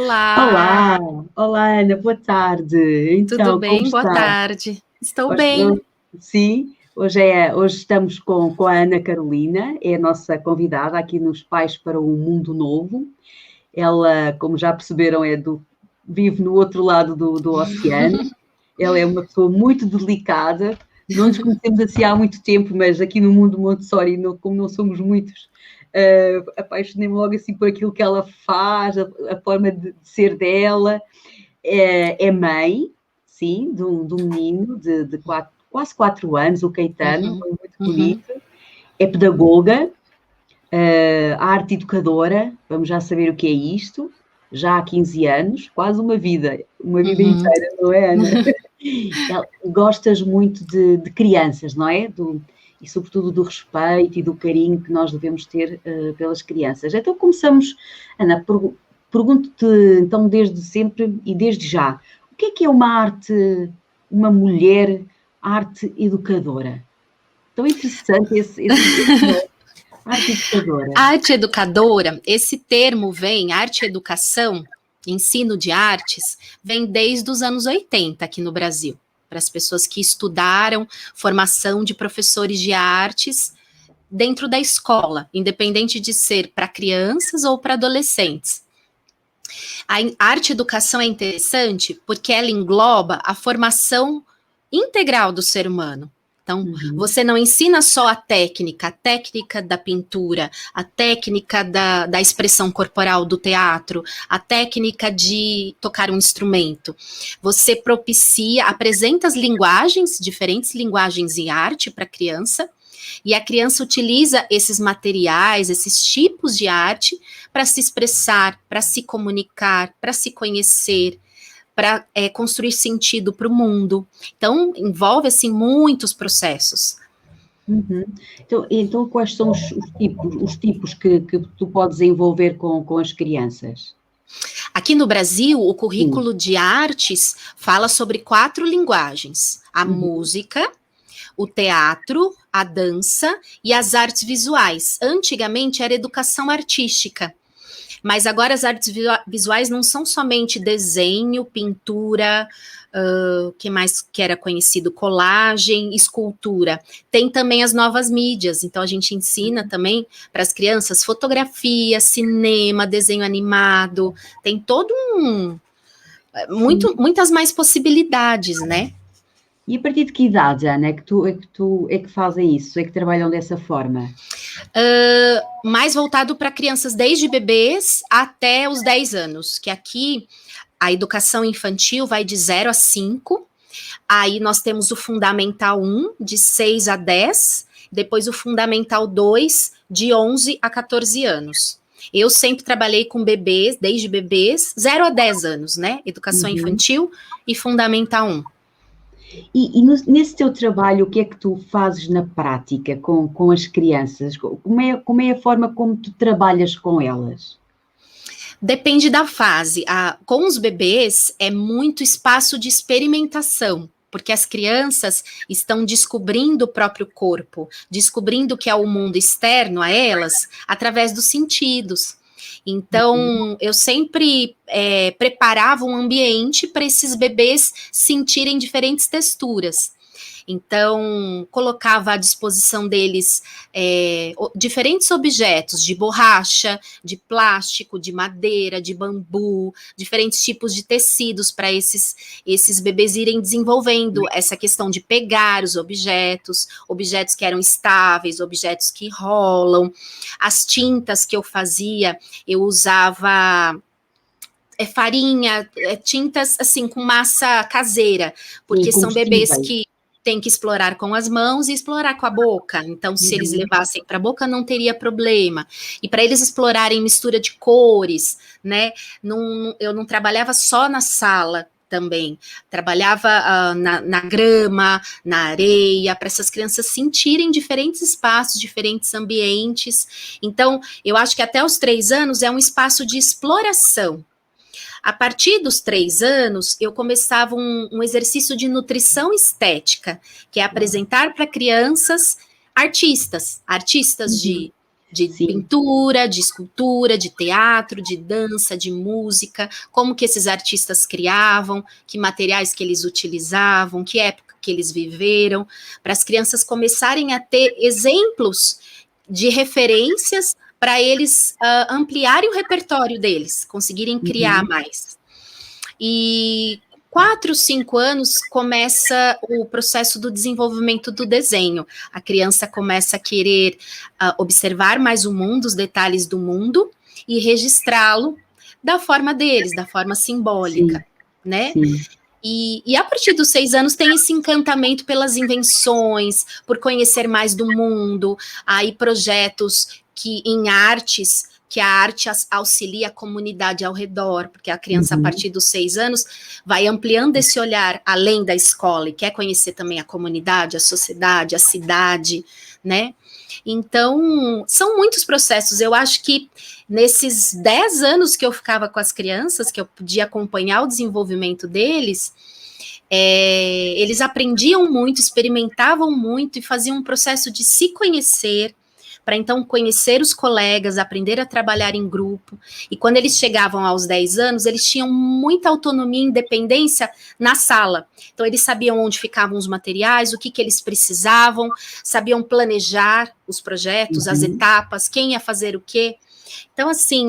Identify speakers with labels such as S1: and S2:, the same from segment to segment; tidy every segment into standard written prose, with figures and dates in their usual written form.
S1: Olá,
S2: Olá, olá Ana, boa tarde.
S1: tudo
S2: Então, como
S1: bem? Boa
S2: está?
S1: tarde. Estou
S2: Hoje,
S1: bem.
S2: sim, hoje estamos com a Ana Carolina, é a nossa convidada aqui nos Pais para um Mundo Novo. Ela, como já perceberam, vive no outro lado do oceano. Ela é uma pessoa muito delicada. Não nos conhecemos assim há muito tempo, mas aqui no mundo Montessori, como não somos muitos, apaixonei-me logo assim por aquilo que ela faz, a forma de ser dela. É mãe, sim, de um menino de quase 4 anos, o Caetano,
S1: Uhum,
S2: muito
S1: uhum,
S2: bonito. É pedagoga, arte educadora, vamos já saber o que é isto, já há 15 anos, quase uma vida
S1: uhum.
S2: inteira, não é, Ana? Gostas muito de crianças, não é? E sobretudo do respeito e do carinho que nós devemos ter pelas crianças. Então começamos, Ana, pergunto-te então desde sempre e desde já, o que é uma mulher arte educadora? Tão interessante esse nome, arte educadora.
S1: Arte educadora, esse termo vem, arte e educação, ensino de artes, vem desde os anos 80 aqui no Brasil, para as pessoas que estudaram formação de professores de artes dentro da escola, independente de ser para crianças ou para adolescentes. A arte educação é interessante porque ela engloba a formação integral do ser humano. Então,
S2: Uhum.
S1: você não ensina só a técnica da pintura, a técnica da expressão corporal do teatro, a técnica de tocar um instrumento. Você propicia, apresenta as linguagens, diferentes linguagens em arte para a criança, e a criança utiliza esses materiais, esses tipos de arte para se expressar, para se comunicar, para se conhecer, para construir sentido para o mundo. Então, envolve assim muitos processos.
S2: Uhum. Então, quais são os tipos que tu podes envolver com as crianças?
S1: Aqui no Brasil, o
S2: Sim.
S1: currículo de artes fala sobre 4 linguagens: a
S2: Uhum.
S1: música, o teatro, a dança e as artes visuais. Antigamente era educação artística. Mas agora as artes visuais não são somente desenho, pintura, que mais que era conhecido, colagem, escultura. Tem também as novas mídias, então a gente ensina também para as crianças fotografia, cinema, desenho animado, tem todo
S2: Sim.
S1: muitas mais possibilidades, né?
S2: E a partir de que idade, Ana, é que fazem isso, é que trabalham dessa forma?
S1: Mais voltado para crianças desde bebês até os 10 anos, que aqui a educação infantil vai de 0 a 5. Aí nós temos o Fundamental 1, de 6 a 10, depois o Fundamental 2, de 11 a 14 anos. Eu sempre trabalhei com bebês, desde bebês, 0 a 10 anos, né? Educação
S2: Uhum.
S1: infantil e Fundamental 1.
S2: Nesse teu trabalho, o que é que tu fazes na prática com as crianças? Como é a forma como tu trabalhas com elas?
S1: Depende da fase. Com os bebês, é muito espaço de experimentação, porque as crianças estão descobrindo o próprio corpo, descobrindo o que é o mundo externo a elas, através dos sentidos. Então, eu sempre preparava um ambiente para esses bebês sentirem diferentes texturas. Então, colocava à disposição deles diferentes objetos de borracha, de plástico, de madeira, de bambu, diferentes tipos de tecidos para esses bebês irem desenvolvendo essa questão de pegar os objetos, objetos que eram estáveis, objetos que rolam. As tintas que eu fazia, eu usava farinha, tintas assim com massa caseira, porque são bebês
S2: Comestíveis.
S1: que têm que explorar com as mãos e explorar com a boca. Então, se eles
S2: Uhum.
S1: levassem para a boca, não teria problema. E para eles explorarem mistura de cores, né? Eu não trabalhava só na sala também, trabalhava na grama, na areia, para essas crianças sentirem diferentes espaços, diferentes ambientes. Então, eu acho que até os 3 anos é um espaço de exploração. A partir dos 3 anos, eu começava um exercício de nutrição estética, que é apresentar para crianças artistas
S2: Uhum.
S1: de de
S2: sim.
S1: pintura, de escultura, de teatro, de dança, de música, como que esses artistas criavam, que materiais que eles utilizavam, que época que eles viveram, para as crianças começarem a ter exemplos de referências para eles ampliarem o repertório deles, conseguirem criar mais. E 4, 5 anos começa o processo do desenvolvimento do desenho. A criança começa a querer observar mais o mundo, os detalhes do mundo, e registrá-lo da forma deles, da forma simbólica, né?
S2: Sim.
S1: E a partir dos 6 anos tem esse encantamento pelas invenções, por conhecer mais do mundo, aí projetos que em artes, que a arte auxilia a comunidade ao redor, porque a criança, a partir dos 6 anos, vai ampliando esse olhar além da escola e quer conhecer também a comunidade, a sociedade, a cidade, né? Então, são muitos processos. Eu acho que nesses 10 anos que eu ficava com as crianças, que eu podia acompanhar o desenvolvimento deles, eles aprendiam muito, experimentavam muito e faziam um processo de se conhecer, para então conhecer os colegas, aprender a trabalhar em grupo. E quando eles chegavam aos 10 anos, eles tinham muita autonomia e independência na sala. Então, eles sabiam onde ficavam os materiais, o que eles precisavam, sabiam planejar os projetos, as etapas, quem ia fazer o quê. Então, assim,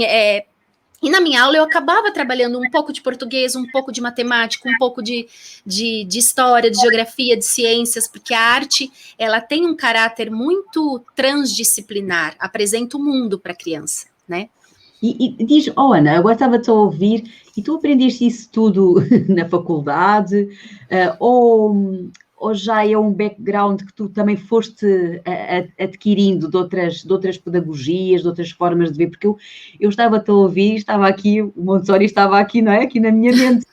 S1: e na minha aula eu acabava trabalhando um pouco de português, um pouco de matemática, um pouco de história, de geografia, de ciências, porque a arte, ela tem um caráter muito transdisciplinar, apresenta o mundo para a criança, né?
S2: E diz, Ana, agora estava-te a ouvir, e tu aprendeste isso tudo na faculdade, ou já é um background que tu também foste adquirindo de outras pedagogias, de outras formas de ver? Porque eu estava-te a ouvir, estava aqui, o Montessori estava aqui, não é? Aqui na minha mente.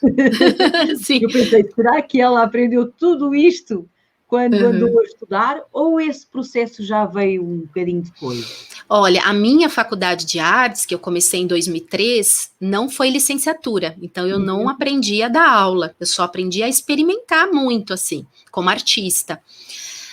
S1: Sim.
S2: Eu pensei, será que ela aprendeu tudo isto quando andou a estudar, ou esse processo já veio um bocadinho depois?
S1: Olha, a minha faculdade de artes, que eu comecei em 2003, não foi licenciatura, então eu não aprendi a dar aula, eu só aprendi a experimentar muito, assim, como artista.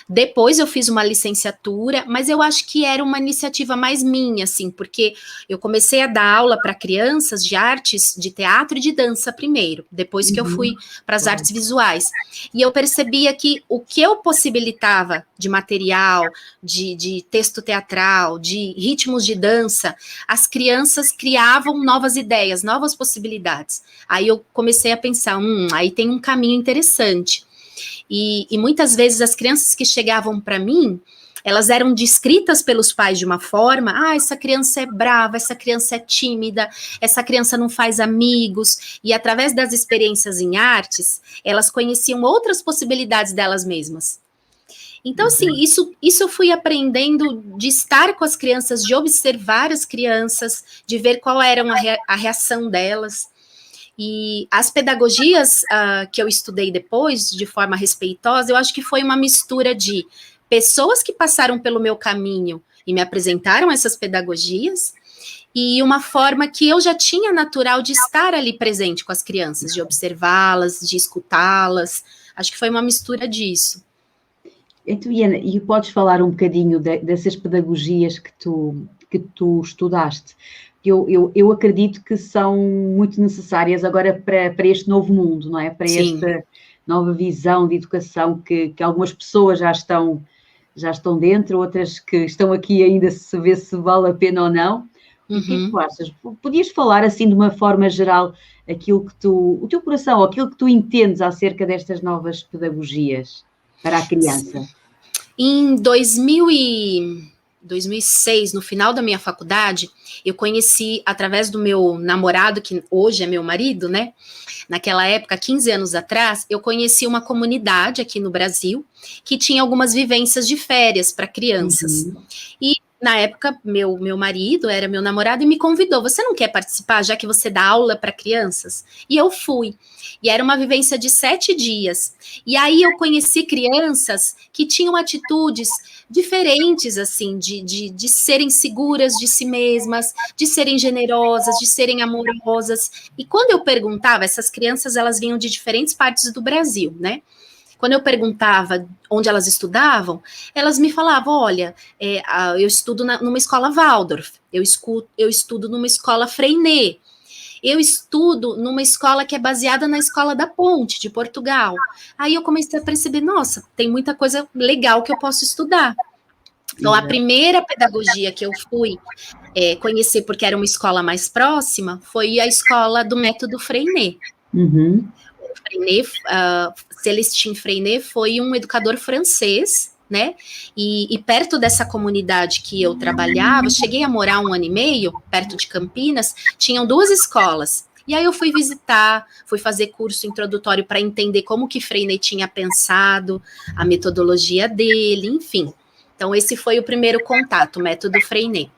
S1: Depois eu fiz uma licenciatura, mas eu acho que era uma iniciativa mais minha, assim, porque eu comecei a dar aula para crianças de artes, de teatro e de dança primeiro, depois que eu fui para as artes visuais. E eu percebia que o que eu possibilitava de material, de texto teatral, de ritmos de dança, as crianças criavam novas ideias, novas possibilidades. Aí eu comecei a pensar, aí tem um caminho interessante. E muitas vezes as crianças que chegavam para mim, elas eram descritas pelos pais de uma forma, essa criança é brava, essa criança é tímida, essa criança não faz amigos, e através das experiências em artes, elas conheciam outras possibilidades delas mesmas. Então, assim, isso eu fui aprendendo de estar com as crianças, de observar as crianças, de ver qual era a reação delas. E as pedagogias que eu estudei depois, de forma respeitosa, eu acho que foi uma mistura de pessoas que passaram pelo meu caminho e me apresentaram essas pedagogias, e uma forma que eu já tinha natural de estar ali presente com as crianças, de observá-las, de escutá-las. Acho que foi uma mistura disso.
S2: Então, Ana, e podes falar um bocadinho dessas pedagogias que tu estudaste? Eu acredito que são muito necessárias agora para este novo mundo, não é? Para esta nova visão de educação que algumas pessoas já estão dentro, outras que estão aqui ainda se vê se vale a pena ou não. O que é que tu achas? Podias falar assim de uma forma geral aquilo que o teu coração, ou aquilo que tu entendes acerca destas novas pedagogias para a criança?
S1: Em 2006, no final da minha faculdade, eu conheci, através do meu namorado, que hoje é meu marido, né? Naquela época, 15 anos atrás, eu conheci uma comunidade aqui no Brasil que tinha algumas vivências de férias para crianças. E na época, meu marido era meu namorado e me convidou. Você não quer participar, já que você dá aula para crianças? E eu fui. E era uma vivência de 7 dias. E aí eu conheci crianças que tinham atitudes diferentes, assim, de serem seguras de si mesmas, de serem generosas, de serem amorosas. E quando eu perguntava, essas crianças, elas vinham de diferentes partes do Brasil, né? quando eu perguntava onde elas estudavam, elas me falavam, olha, eu estudo numa escola Waldorf, eu estudo numa escola Freinet, eu estudo numa escola que é baseada na Escola da Ponte, de Portugal. Aí eu comecei a perceber, nossa, tem muita coisa legal que eu posso estudar. Então, a primeira pedagogia que eu fui conhecer, porque era uma escola mais próxima, foi a escola do método Freinet.
S2: Uhum.
S1: Freinet, Célestin Freinet foi um educador francês, né? E perto dessa comunidade que eu trabalhava, cheguei a morar 1 ano e meio, perto de Campinas, tinham 2 escolas. E aí eu fui visitar, fui fazer curso introdutório para entender como que Freinet tinha pensado, a metodologia dele, enfim. Então, esse foi o primeiro contato, o método Freinet.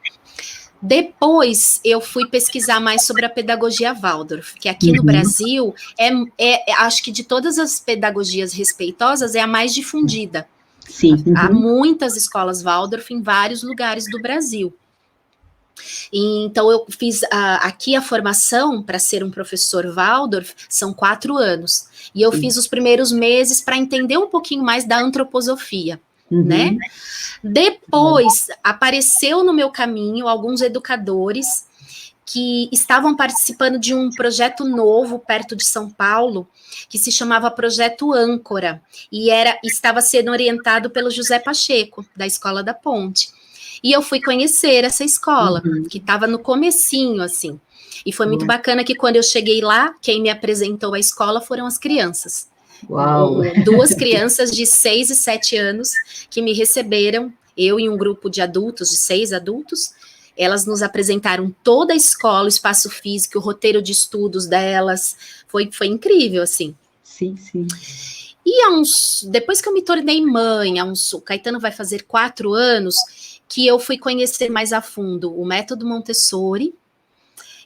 S1: Depois, eu fui pesquisar mais sobre a pedagogia Waldorf, que aqui no Brasil, acho que de todas as pedagogias respeitosas, é a mais difundida.
S2: Sim.
S1: Há muitas escolas Waldorf em vários lugares do Brasil. E, então, eu fiz aqui a formação para ser um professor Waldorf, são 4 anos. E eu fiz os primeiros meses para entender um pouquinho mais da antroposofia. Né? Depois apareceu no meu caminho alguns educadores que estavam participando de um projeto novo perto de São Paulo, que se chamava Projeto Âncora, e estava sendo orientado pelo José Pacheco, da Escola da Ponte. E eu fui conhecer essa escola, que estava no comecinho, assim. E foi muito bacana que quando eu cheguei lá, quem me apresentou a escola foram as crianças.
S2: Uau.
S1: 2 crianças de 6 e 7 anos que me receberam, eu e um grupo de adultos, de 6 adultos. Elas nos apresentaram toda a escola, o espaço físico, o roteiro de estudos delas. Foi incrível, assim.
S2: Sim.
S1: E depois que eu me tornei mãe, o Caetano vai fazer 4 anos, que eu fui conhecer mais a fundo o método Montessori,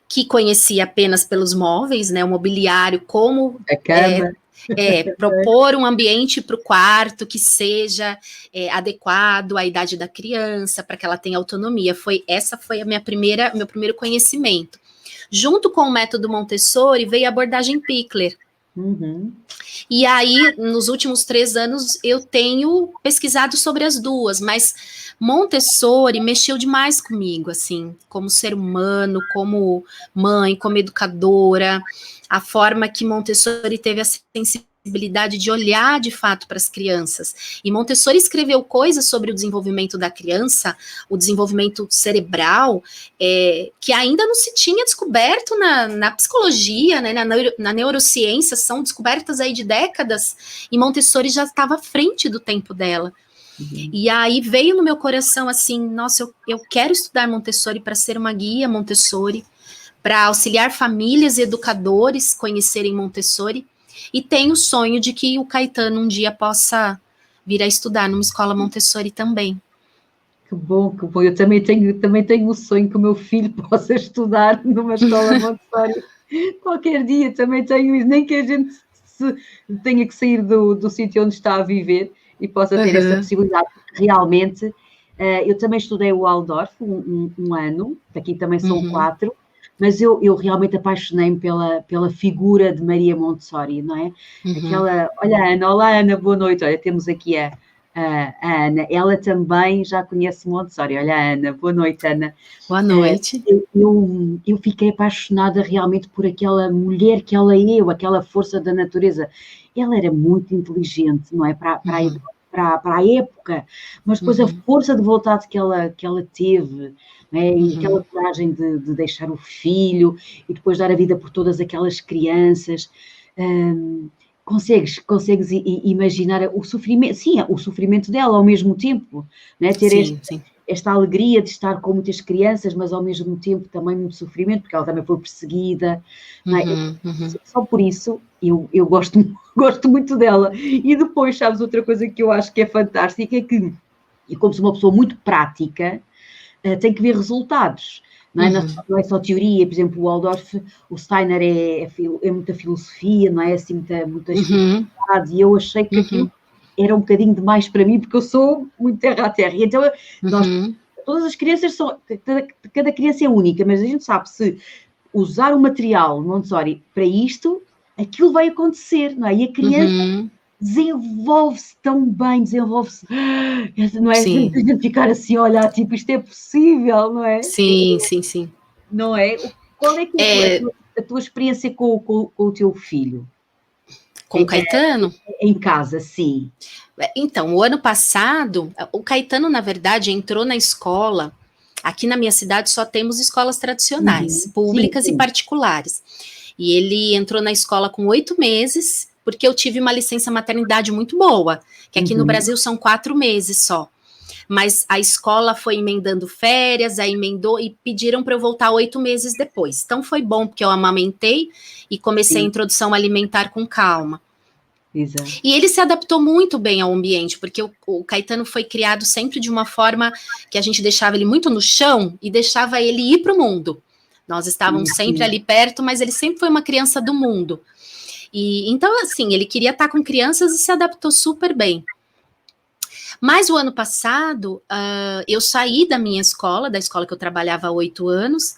S1: que conhecia apenas pelos móveis, né, o mobiliário, como
S2: a cama.
S1: Propor um ambiente para o quarto que seja adequado à idade da criança, para que ela tenha autonomia. Essa foi meu primeiro conhecimento. Junto com o método Montessori, veio a abordagem Pickler. E aí, nos últimos 3 anos, eu tenho pesquisado sobre as duas, mas Montessori mexeu demais comigo, assim, como ser humano, como mãe, como educadora, a forma que Montessori teve a sensibilidade de olhar de fato para as crianças. E Montessori escreveu coisas sobre o desenvolvimento da criança, o desenvolvimento cerebral, que ainda não se tinha descoberto na psicologia, né, na neurociência, são descobertas aí de décadas, e Montessori já estava à frente do tempo dela. E aí veio no meu coração assim, nossa, eu quero estudar Montessori para ser uma guia Montessori, para auxiliar famílias e educadores conhecerem Montessori, e tenho o sonho de que o Caetano um dia possa vir a estudar numa escola Montessori também.
S2: Que bom. Eu também tenho o sonho que o meu filho possa estudar numa escola Montessori. Qualquer dia também tenho isso, nem que a gente tenha que sair do sítio onde está a viver e possa ter essa possibilidade. Realmente, eu também estudei o Waldorf um ano, daqui também são 4, mas eu realmente apaixonei-me pela figura de Maria Montessori, não é? Olá Ana, boa noite, olha, temos aqui a Ana, ela também já conhece Montessori. Olha, Ana, boa noite, Ana.
S1: Boa noite.
S2: Eu fiquei apaixonada realmente por aquela mulher que ela é, aquela força da natureza. Ela era muito inteligente, não é? Para a época, mas depois a força de vontade que ela teve, né? E aquela coragem de deixar o filho e depois dar a vida por todas aquelas crianças. Consegues imaginar o sofrimento, sim, o sofrimento dela ao mesmo tempo, né? Ter esta alegria de estar com muitas crianças, mas ao mesmo tempo também muito sofrimento, porque ela também foi perseguida. Só por isso eu gosto muito dela. E depois, sabes, outra coisa que eu acho que é fantástica é que, e como sou uma pessoa muito prática, tem que ver resultados. Não é só teoria, por exemplo, o Waldorf, o Steiner é muita filosofia, não é assim, muita espiritualidade, e eu achei que aquilo era um bocadinho demais para mim, porque eu sou muito terra a terra, e então todas as crianças cada criança é única, mas a gente sabe, se usar o material Montessori para isto, aquilo vai acontecer, não é? E a criança desenvolve-se tão bem, desenvolve-se, não é?
S1: Sim,
S2: A gente ficar assim a olhar, tipo, isto é possível, não é?
S1: sim, sim, sim.
S2: Não é? Qual é que é
S1: É,
S2: a tua experiência com o teu filho?
S1: com o Caetano?
S2: Em casa, sim.
S1: Então, o ano passado, o Caetano, na verdade, entrou na escola. Aqui na minha cidade só temos escolas tradicionais,
S2: Uhum. Sim,
S1: públicas e
S2: sim.
S1: particulares. E ele entrou na escola com 8 meses, porque eu tive uma licença maternidade muito boa, que aqui no
S2: Uhum.
S1: Brasil são 4 meses só. Mas a escola foi emendando férias, aí emendou e pediram para eu voltar 8 meses depois. Então foi bom, porque eu amamentei e comecei a
S2: Sim,
S1: introdução alimentar com calma.
S2: exato.
S1: E ele se adaptou muito bem ao ambiente, porque o Caetano foi criado sempre de uma forma que a gente deixava ele muito no chão e deixava ele ir para o mundo. Nós estávamos sempre
S2: Sim,
S1: ali perto, mas ele sempre foi uma criança do mundo. E então, assim, ele queria estar com crianças e se adaptou super bem. Mas o ano passado, eu saí da minha escola, da escola que eu trabalhava há 8 anos,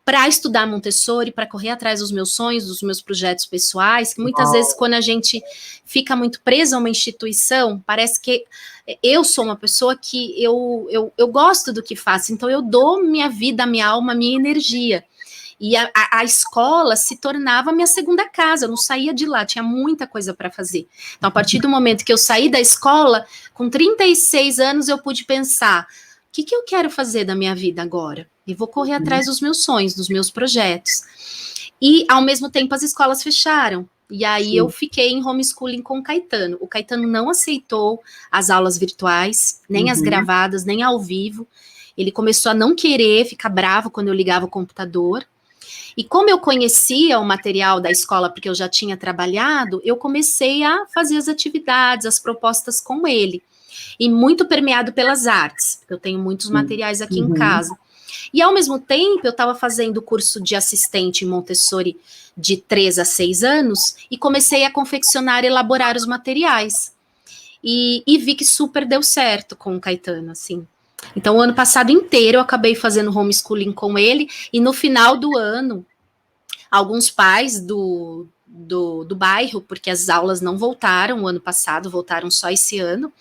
S1: para estudar Montessori, para correr atrás dos meus sonhos, dos meus projetos pessoais, que muitas vezes
S2: uau,
S1: quando a gente fica muito preso a uma instituição, parece que eu sou uma pessoa que eu gosto do que faço, então eu dou minha vida, minha alma, minha energia. E a escola se tornava minha segunda casa, eu não saía de lá, tinha muita coisa para fazer. Então, a partir do momento que eu saí da escola, com 36 anos, eu pude pensar: o que eu quero fazer da minha vida agora? E vou correr atrás dos meus sonhos, dos meus projetos. E, ao mesmo tempo, as escolas fecharam. E aí eu
S2: sim.
S1: fiquei em homeschooling com o Caetano. O Caetano não aceitou as aulas virtuais, nem as
S2: Uhum.
S1: gravadas, nem ao vivo. Ele começou a não querer, ficar bravo quando eu ligava o computador. E como eu conhecia o material da escola, porque eu já tinha trabalhado, eu comecei a fazer as atividades, as propostas com ele. E muito permeado pelas artes, porque eu tenho muitos
S2: Sim.
S1: materiais aqui em
S2: Uhum.
S1: casa. E ao mesmo tempo, eu estava fazendo o curso de assistente em Montessori de 3 a 6 anos e comecei a confeccionar e elaborar os materiais. E vi que super deu certo com o Caetano, assim. Então, o ano passado inteiro eu acabei fazendo homeschooling com ele, e no final do ano, alguns pais do bairro, porque as aulas não voltaram o ano passado, voltaram só esse ano,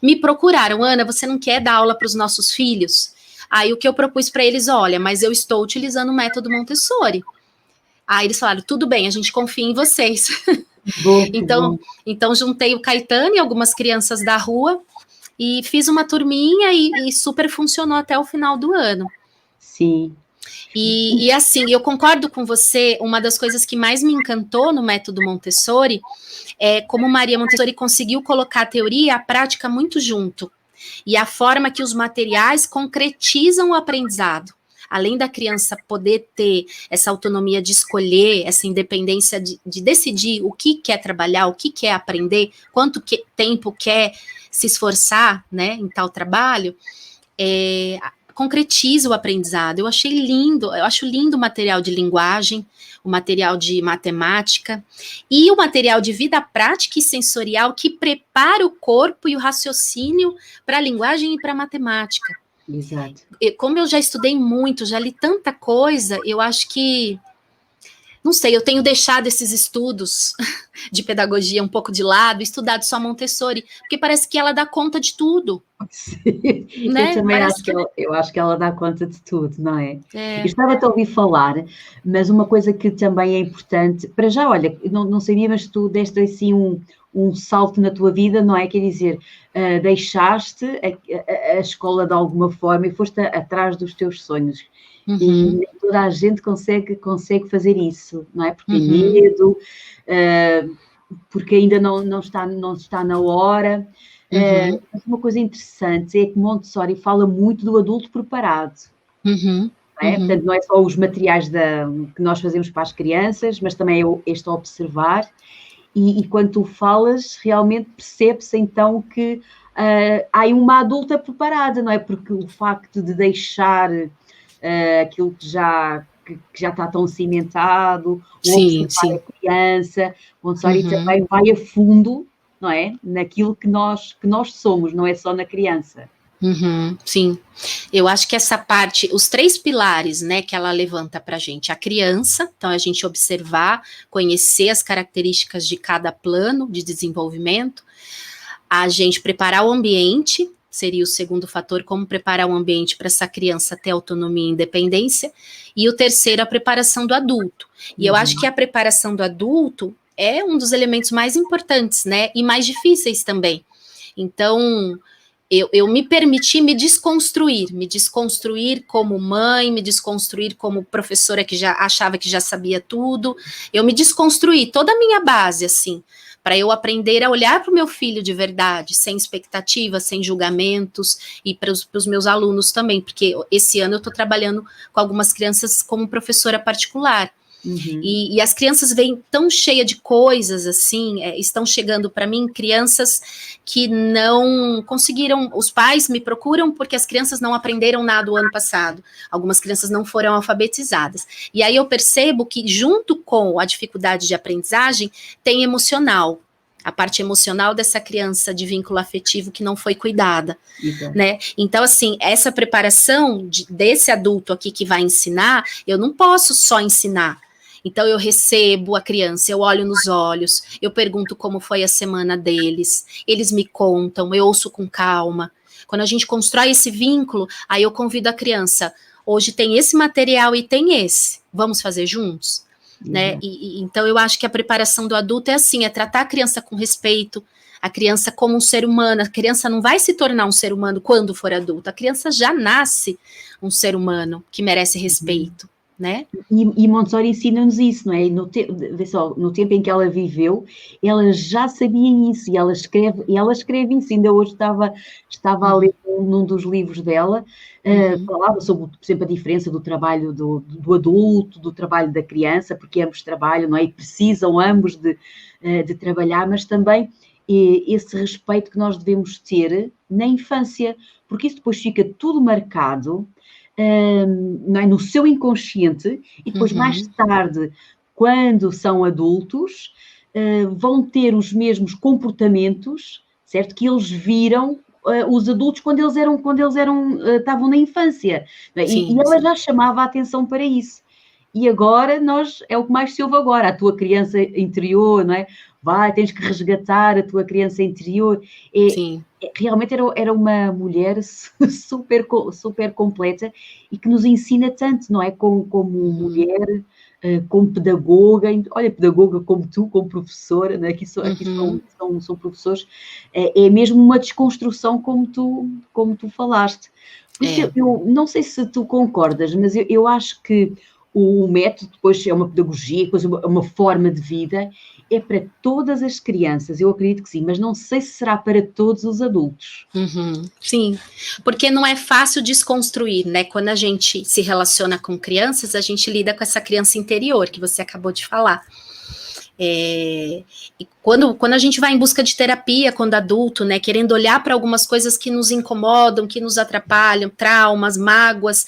S1: me procuraram: Ana, você não quer dar aula para os nossos filhos? Aí o que eu propus para eles: olha, mas eu estou utilizando o método Montessori. Aí eles falaram: tudo bem, a gente confia em vocês.
S2: Bom, que
S1: então,
S2: bom.
S1: então juntei o Caetano e algumas crianças da rua e fiz uma turminha e super funcionou até o final do ano.
S2: Sim.
S1: E assim, eu concordo com você, uma das coisas que mais me encantou no método Montessori é como Maria Montessori conseguiu colocar a teoria e a prática muito junto. E a forma que os materiais concretizam o aprendizado. Além da criança poder ter essa autonomia de escolher, essa independência de decidir o que quer trabalhar, o que quer aprender, tempo quer se esforçar, né, em tal trabalho, concretiza o aprendizado. Eu achei lindo, eu acho lindo o material de linguagem, o material de matemática e o material de vida prática e sensorial que prepara o corpo e o raciocínio para a linguagem e para a matemática.
S2: Exato.
S1: Como eu já estudei muito, já li tanta coisa, eu acho que, não sei, eu tenho deixado esses estudos de pedagogia um pouco de lado, estudado só Montessori, porque parece que ela dá conta de tudo,
S2: Sim. Eu
S1: né?
S2: também
S1: Parece
S2: acho que
S1: que
S2: ela dá conta de tudo, não é? Eu
S1: é.
S2: estava a ouvir falar, mas uma coisa que também é importante, para já, olha, não sabia, mas tu deste assim um salto na tua vida, não é? Quer dizer, deixaste a escola de alguma forma e foste atrás dos teus sonhos. E
S1: Uhum,
S2: nem toda a gente consegue fazer isso, não é? Porque tem
S1: uhum,
S2: medo, porque ainda não está na hora.
S1: uhum,
S2: Mas uma coisa interessante é que Montessori fala muito do adulto preparado.
S1: uhum,
S2: Não é?
S1: uhum.
S2: Portanto, não é só os materiais que nós fazemos para as crianças, mas também é este observar. E quando tu falas, realmente percebe-se então que há uma adulta preparada, não é? Porque o facto de deixar aquilo que já está tão cimentado, o
S1: Sim,
S2: observar
S1: sim.
S2: a criança, Montessori
S1: Uhum.
S2: também vai a fundo, não é? Naquilo que nós somos, não é só na criança.
S1: Sim, eu acho que essa parte, os 3 pilares, né, que ela levanta para a gente, a criança, então a gente observar, conhecer as características de cada plano de desenvolvimento, a gente preparar o ambiente, seria o segundo fator, como preparar o ambiente para essa criança ter autonomia e independência, e o terceiro, a preparação do adulto. E eu acho que a preparação do adulto é um dos elementos mais importantes, né, e mais difíceis também. Então, eu me permiti me desconstruir como mãe, me desconstruir como professora que já achava que já sabia tudo. Eu me desconstruí toda a minha base, assim, para eu aprender a olhar para o meu filho de verdade, sem expectativas, sem julgamentos, e para os meus alunos também, porque esse ano eu estou trabalhando com algumas crianças como professora particular. E as crianças vêm tão cheias de coisas, assim, estão chegando para mim crianças que não conseguiram, os pais me procuram porque as crianças não aprenderam nada o ano passado, algumas crianças não foram alfabetizadas, e aí eu percebo que junto com a dificuldade de aprendizagem, tem emocional, a parte emocional dessa criança de vínculo afetivo que não foi cuidada, né? Então, assim, essa preparação desse adulto aqui que vai ensinar, eu não posso só ensinar. Então, eu recebo a criança, eu olho nos olhos, eu pergunto como foi a semana deles, eles me contam, eu ouço com calma. Quando a gente constrói esse vínculo, aí eu convido a criança, hoje tem esse material e tem esse, vamos fazer juntos? Né? Então, eu acho que a preparação do adulto é assim, é tratar a criança com respeito, a criança como um ser humano, a criança não vai se tornar um ser humano quando for adulta, a criança já nasce um ser humano que merece respeito. Né?
S2: E Montessori ensina-nos isso, não é? No tempo em que ela viveu, ela já sabia isso, e ela escreve isso. Ainda hoje estava a ler num dos livros dela, falava sobre, por exemplo, a diferença do trabalho do adulto, do trabalho da criança, porque ambos trabalham, não é? E precisam ambos de trabalhar, mas também esse respeito que nós devemos ter na infância, porque isso depois fica tudo marcado, não é, no seu inconsciente, e depois mais tarde, quando são adultos, vão ter os mesmos comportamentos, certo? Que eles viram os adultos quando eles estavam na infância. E ela já chamava a atenção para isso. E agora é o que mais se ouve agora, a tua criança interior, não é? Tens que resgatar a tua criança interior. Realmente era uma mulher super, super completa e que nos ensina tanto, não é? Como mulher, como pedagoga, olha, pedagoga como tu, como professora, né? Aqui são professores, é mesmo uma desconstrução como tu falaste. Por isso eu não sei se tu concordas, mas eu acho que o método depois é uma pedagogia, depois uma forma de vida, é para todas as crianças, eu acredito que sim, mas não sei se será para todos os adultos.
S1: Sim, porque não é fácil desconstruir, né? Quando a gente se relaciona com crianças, a gente lida com essa criança interior que você acabou de falar. E quando a gente vai em busca de terapia, quando adulto, né, querendo olhar para algumas coisas que nos incomodam, que nos atrapalham, traumas, mágoas,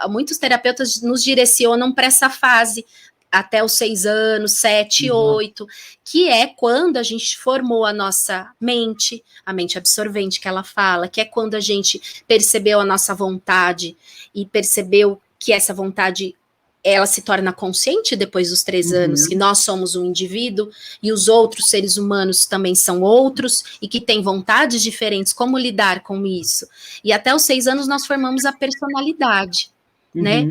S1: muitos terapeutas nos direcionam para essa fase, até os 6 anos, 7, 8, que é quando a gente formou a nossa mente, a mente absorvente que ela fala, que é quando a gente percebeu a nossa vontade e percebeu que essa vontade ela se torna consciente depois dos 3 anos, que nós somos um indivíduo e os outros seres humanos também são outros e que têm vontades diferentes, como lidar com isso? E até os 6 anos nós formamos a personalidade, né?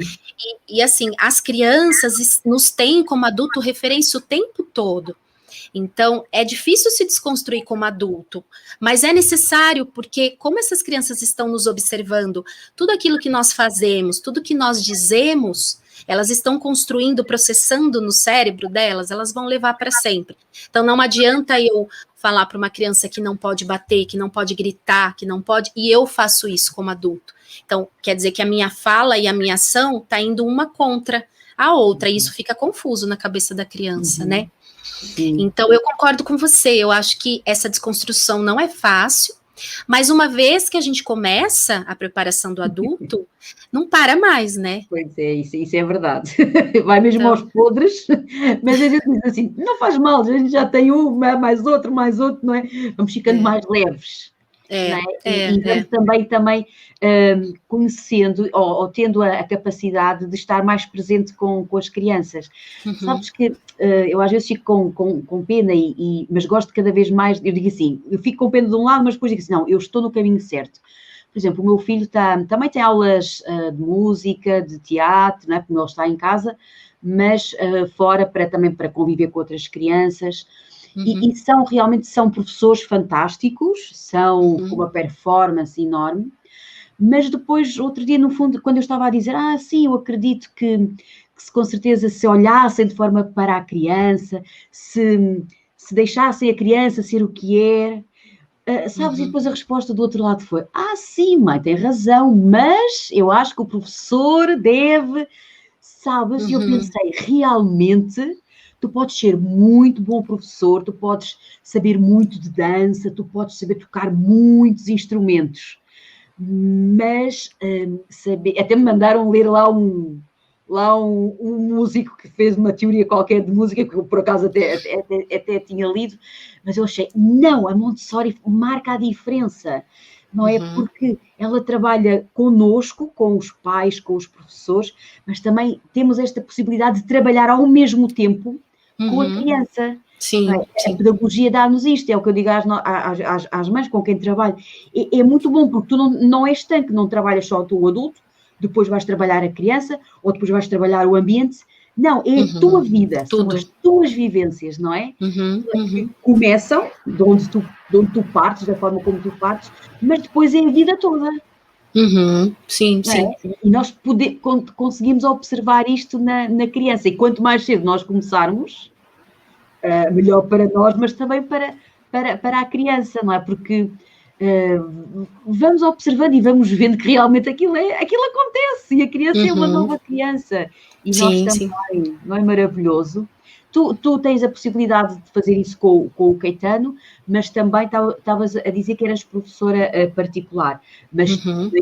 S1: E assim, as crianças nos têm como adulto referência o tempo todo. Então, é difícil se desconstruir como adulto, mas é necessário porque, como essas crianças estão nos observando, tudo aquilo que nós fazemos, tudo que nós dizemos, elas estão construindo, processando no cérebro delas, elas vão levar para sempre. Então, não adianta eu falar para uma criança que não pode bater, que não pode gritar, que não pode, e eu faço isso como adulto. Então, quer dizer que a minha fala e a minha ação está indo uma contra a outra, e isso fica confuso na cabeça da criança, né? Sim. Então, eu concordo com você, eu acho que essa desconstrução não é fácil, mas uma vez que a gente começa a preparação do adulto, não para mais, né?
S2: Pois é, isso é verdade. Vai mesmo aos podres, mas a gente diz assim, não faz mal, a gente já tem um, mais outro, não é? Vamos ficando mais leves. não é? E vamos também conhecendo ou tendo a capacidade de estar mais presente com as crianças. Sabes que eu às vezes fico com pena, mas gosto cada vez mais, eu digo assim, eu fico com pena de um lado, mas depois digo assim, não, eu estou no caminho certo. Por exemplo, o meu filho também tem aulas de música, de teatro, não é? Como ele está em casa, mas fora também para conviver com outras crianças. E são professores fantásticos, são com uma performance enorme, mas depois, outro dia, no fundo, quando eu estava a dizer, sim, eu acredito que se com certeza se olhassem de forma para a criança, se deixassem a criança ser o que é, sabes, e depois a resposta do outro lado foi, sim, mãe, tem razão, mas eu acho que o professor deve, sabes, e eu pensei, realmente tu podes ser muito bom professor, tu podes saber muito de dança, tu podes saber tocar muitos instrumentos, mas até me mandaram ler lá um músico que fez uma teoria qualquer de música, que eu por acaso até tinha lido, mas eu achei, não, a Montessori marca a diferença, não é? Porque ela trabalha connosco, com os pais, com os professores, mas também temos esta possibilidade de trabalhar ao mesmo tempo com a criança.
S1: Sim,
S2: A pedagogia dá-nos isto, é o que eu digo às mães com quem trabalho. É muito bom, porque tu não és estanque, não trabalhas só tu, o adulto, depois vais trabalhar a criança, ou depois vais trabalhar o ambiente. Não, é a tua vida, são as tuas vivências, não é? Que começam de onde tu partes, da forma como tu partes, mas depois é a vida toda.
S1: Sim, sim.
S2: E nós conseguimos observar isto na criança, e quanto mais cedo nós começarmos, melhor para nós, mas também para a criança, não é? Porque vamos observando e vamos vendo que realmente aquilo acontece, e a criança é uma nova criança, e nós também, não é maravilhoso? Tu tens a possibilidade de fazer isso com o Caetano, mas também estavas a dizer que eras professora particular, mas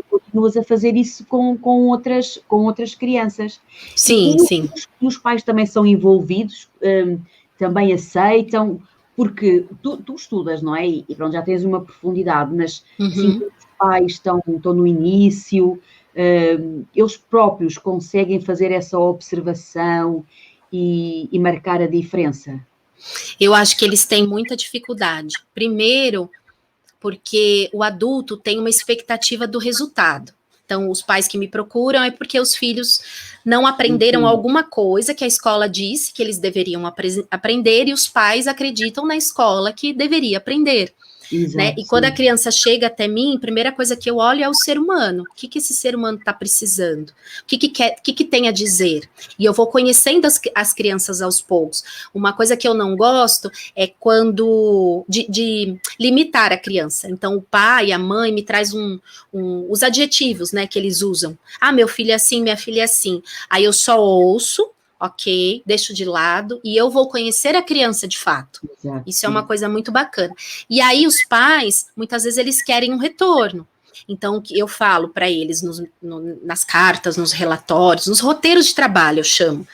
S2: continuas a fazer isso com outras crianças.
S1: Sim, sim.
S2: E os pais também são envolvidos, também aceitam, porque tu estudas, não é? E pronto, já tens uma profundidade, mas assim, os pais estão no início, eles próprios conseguem fazer essa observação e marcar a diferença.
S1: Eu acho que eles têm muita dificuldade. Primeiro, porque o adulto tem uma expectativa do resultado. Então, os pais que me procuram é porque os filhos não aprenderam alguma coisa que a escola disse que eles deveriam aprender, e os pais acreditam na escola que deveria aprender. Né? E quando a criança chega até mim, a primeira coisa que eu olho é o ser humano. O que esse ser humano está precisando? O que tem a dizer? E eu vou conhecendo as crianças aos poucos. Uma coisa que eu não gosto é quando de limitar a criança. Então, o pai, a mãe me traz os adjetivos, né, que eles usam. Meu filho é assim, minha filha é assim. Aí eu só ouço, ok, deixo de lado, e eu vou conhecer a criança de fato. Isso é uma coisa muito bacana. E aí os pais, muitas vezes, eles querem um retorno. Então, eu falo para eles nas cartas, nos relatórios, nos roteiros de trabalho, eu chamo.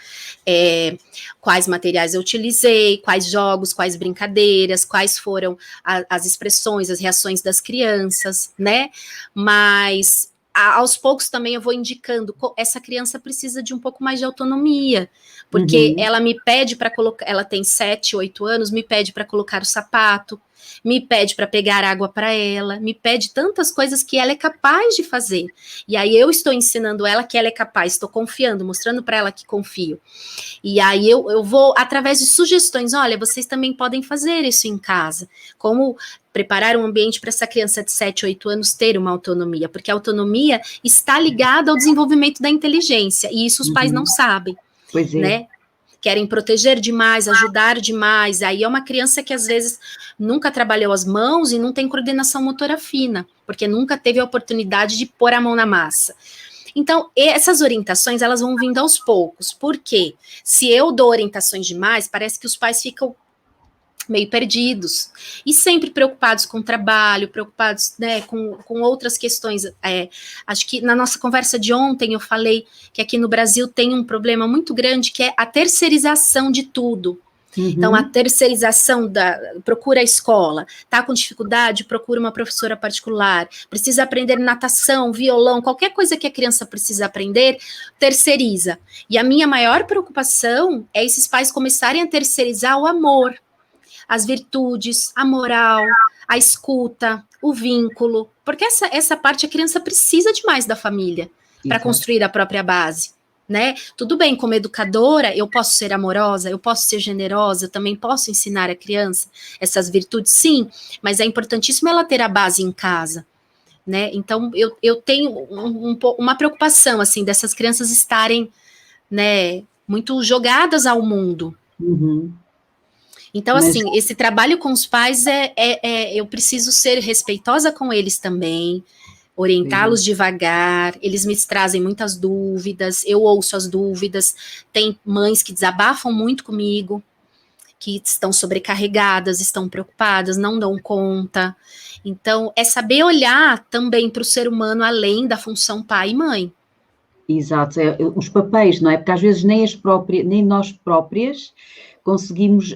S1: Quais materiais eu utilizei, quais jogos, quais brincadeiras, quais foram as expressões, as reações das crianças, né? Mas aos poucos também eu vou indicando, essa criança precisa de um pouco mais de autonomia, porque ela me pede para colocar, ela tem 7, 8 anos, me pede para colocar o sapato, me pede para pegar água para ela, me pede tantas coisas que ela é capaz de fazer. E aí eu estou ensinando ela que ela é capaz, estou confiando, mostrando para ela que confio. E aí eu vou, através de sugestões, olha, vocês também podem fazer isso em casa. Como preparar um ambiente para essa criança de 7, 8 anos ter uma autonomia, porque a autonomia está ligada ao desenvolvimento da inteligência, e isso os pais não sabem, né? Querem proteger demais, ajudar demais, aí é uma criança que às vezes nunca trabalhou as mãos e não tem coordenação motora fina, porque nunca teve a oportunidade de pôr a mão na massa. Então, essas orientações, elas vão vindo aos poucos, porque se eu dou orientações demais, parece que os pais ficam meio perdidos, e sempre preocupados com o trabalho, preocupados, né, com outras questões. Acho que na nossa conversa de ontem eu falei que aqui no Brasil tem um problema muito grande, que é a terceirização de tudo. Então, a terceirização procura a escola, está com dificuldade, procura uma professora particular, precisa aprender natação, violão, qualquer coisa que a criança precisa aprender, terceiriza. E a minha maior preocupação é esses pais começarem a terceirizar o amor, as virtudes, a moral, a escuta, o vínculo, porque essa parte a criança precisa demais da família para construir a própria base. Né? Tudo bem, como educadora, eu posso ser amorosa, eu posso ser generosa, eu também posso ensinar a criança essas virtudes, sim, mas é importantíssimo ela ter a base em casa, né? Então, eu tenho uma preocupação, assim, dessas crianças estarem, né, muito jogadas ao mundo. Então, assim, esse trabalho com os pais eu preciso ser respeitosa com eles também, orientá-los devagar, eles me trazem muitas dúvidas, eu ouço as dúvidas, tem mães que desabafam muito comigo, que estão sobrecarregadas, estão preocupadas, não dão conta. Então, é saber olhar também para o ser humano além da função pai e mãe.
S2: Exato, os papéis, não é? Porque às vezes nem nós próprias conseguimos